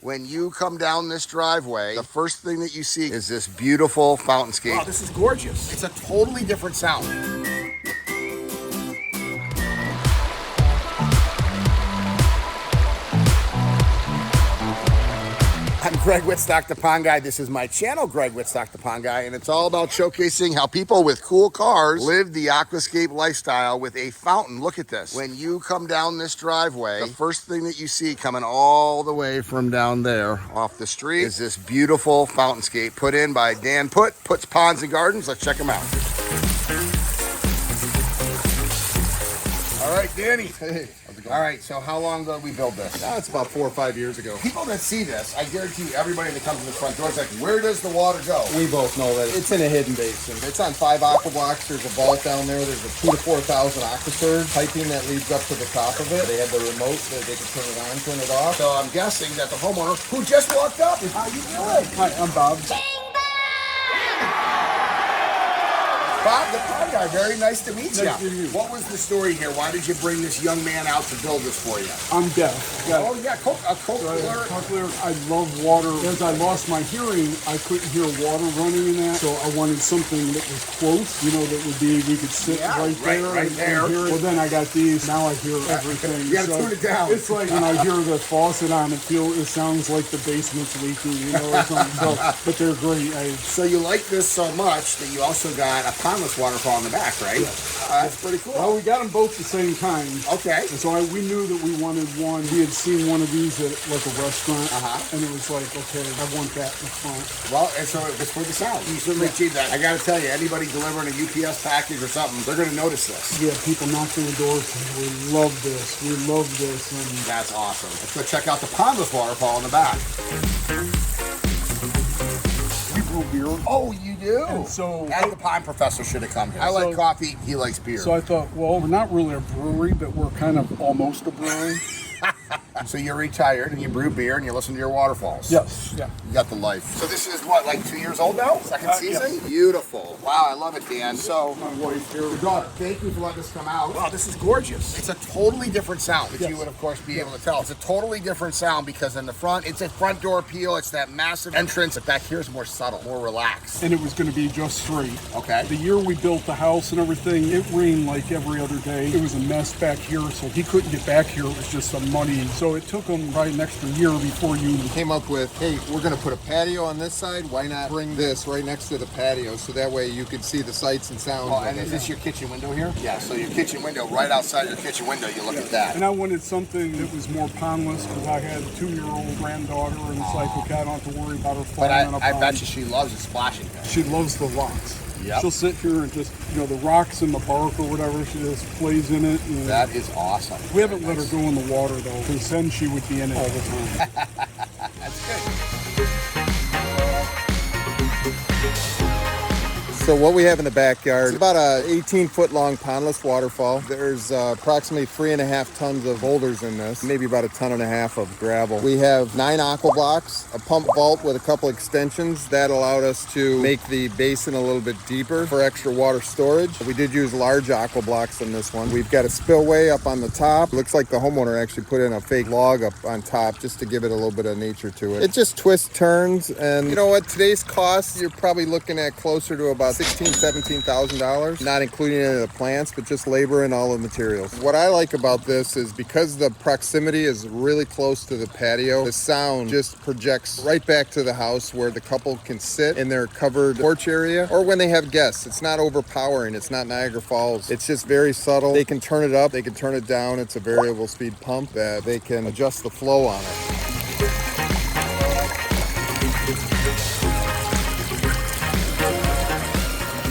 When you come down this driveway, the first thing that you see is this beautiful fountainscape. Wow, this is gorgeous. It's a totally different sound. I'm Greg Wittstock, the Pond Guy. This is my channel, Greg Wittstock, the Pond Guy, and it's all about showcasing how people with cool cars live the aquascape lifestyle with a fountain. Look at this. When you come down this driveway, the first thing that you see coming all the way from down there off the street is this beautiful fountainscape put in by Dan Puts Ponds and Gardens. Let's check him out. All right, Danny. Hey, how's it going? All right, so how long ago did we build this? It's about 4 or 5 years ago. People that see this, I guarantee you, everybody that comes to the front door is like, where does the water go? We both know that it's in a hidden basin. It's on 5 aqua blocks. There's a vault down there. There's a 2,000 to 4,000 aquasurge piping that leads up to the top of it. They have the remote that they can turn it on, turn it off. So I'm guessing that the homeowner who just walked up is how you doing? Hi, I'm Bob. Bob, the Pond Guy, very nice to meet you. Nice to meet you. What was the story here? Why did you bring this young man out to build this for you? I'm deaf. Oh yeah, cochlear. I love water. As I lost my hearing, I couldn't hear water running in that, so I wanted something that was close, that would be, we could sit right there and hear it. Well, then I got these. Now I hear everything. You gotta tune it down. It's like when I hear the faucet on, it sounds like the basement's leaking, or something. So, but they're great. So you like this so much that you also got a pondless waterfall in the back, right? Yes. That's pretty cool. Well, we got them both the same kind. Okay. And so we knew that we wanted one. We had seen one of these at like a restaurant, and it was like, okay, I want that in the front. Well, and so it's for the sound. You certainly achieved that. I got to tell you, anybody delivering a UPS package or something, they're going to notice this. Yeah, people knocking the doors saying, we love this, we love this. And that's awesome. Let's go check out the pondless waterfall in the back. we brew beer. Oh, you do? And so the pond professor should have come here. I like coffee, he likes beer. So I thought, well, we're not really a brewery, but we're kind of almost a brewery. So you're retired and you brew beer and you listen to your waterfalls. Yes. Yeah. You got the life. So this is what, like 2 years old now? Second season? Yes. Beautiful. Wow, I love it, Dan. So, My wife here. your daughter, thank you for letting us come out. Wow, this is gorgeous. It's a totally different sound, which you would, of course, be able to tell. It's a totally different sound because in the front, it's a front door appeal. It's that massive entrance. But back here is more subtle, more relaxed. And it was going to be just straight. Okay. The year we built the house and everything, it rained like every other day. It was a mess back here, so he couldn't get back here. It was just a muddy. So it took him probably an extra year before you Came up with, hey, we're going to put a patio on this side. Why not bring this right next to the patio so that way you can see the sights and sounds. Oh, and is this your kitchen window here? Yeah, so your kitchen window, right outside your kitchen window, you look at that. And I wanted something that was more pondless because I had a 2-year-old granddaughter, and it's like, okay, I don't have to worry about her But falling in a pond. I bet you she loves the splashing. She loves the rocks. Yep. She'll sit here and just, the rocks and the bark or whatever, she just plays in it. And That is awesome. we haven't let her go in the water, though, because then she would be in it all the time. That's good. So what we have in the backyard is about a 18-foot long pondless waterfall. There's approximately 3.5 tons of boulders in this, maybe about 1.5 tons of gravel. We have 9 aqua blocks, a pump vault with a couple extensions that allowed us to make the basin a little bit deeper for extra water storage. We did use large aqua blocks in this one. We've got a spillway up on the top. Looks like the homeowner actually put in a fake log up on top just to give it a little bit of nature to it. It just twists, turns, and you know what? Today's cost, you're probably looking at closer to about $16,000, $17,000, not including any of the plants, but just labor and all the materials. What I like about this is because the proximity is really close to the patio, the sound just projects right back to the house where the couple can sit in their covered porch area, or when they have guests. It's not overpowering. It's not Niagara Falls. It's just very subtle. They can turn it up, they can turn it down. It's a variable speed pump that they can adjust the flow on it.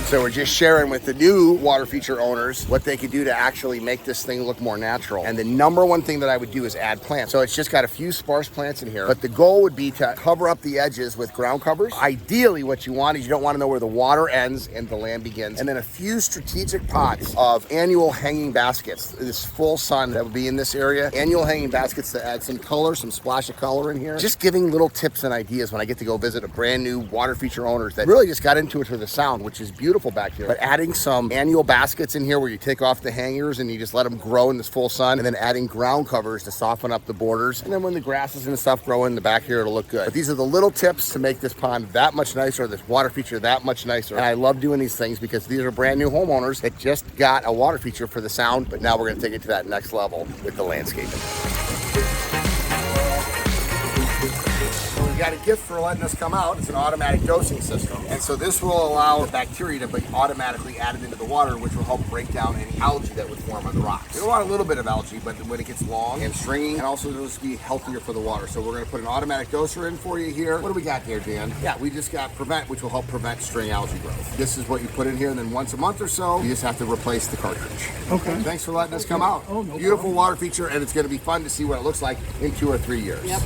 So we're just sharing with the new water feature owners what they could do to actually make this thing look more natural. And the number one thing that I would do is add plants. So it's just got a few sparse plants in here, but the goal would be to cover up the edges with ground covers. Ideally, what you want is you don't want to know where the water ends and the land begins. And then a few strategic pots of annual hanging baskets. This full sun that will be in this area. Annual hanging baskets to add some color, some splash of color in here. Just giving little tips and ideas when I get to go visit a brand new water feature owners that really just got into it for the sound, which is beautiful. beautiful back here. But adding some annual baskets in here where you take off the hangers and you just let them grow in this full sun, and then adding ground covers to soften up the borders. And then when the grasses and stuff grow in the back here, it'll look good. But these are the little tips to make this pond that much nicer, this water feature that much nicer. And I love doing these things because these are brand new homeowners that just got a water feature for the sound, but now we're gonna take it to that next level with the landscaping. We got a gift for letting us come out. It's an automatic dosing system. And so this will allow bacteria to be automatically added into the water, which will help break down any algae that would form on the rocks. We don't want a little bit of algae, but when it gets long and stringy, and also it'll just be healthier for the water. So we're gonna put an automatic doser in for you here. What do we got there, Dan? Yeah, we just got Prevent, which will help prevent string algae growth. This is what you put in here, and then once a month or so, you just have to replace the cartridge. Okay. Thanks for letting us come out. Oh, no Beautiful water feature, and it's gonna be fun to see what it looks like in 2 or 3 years. Yep.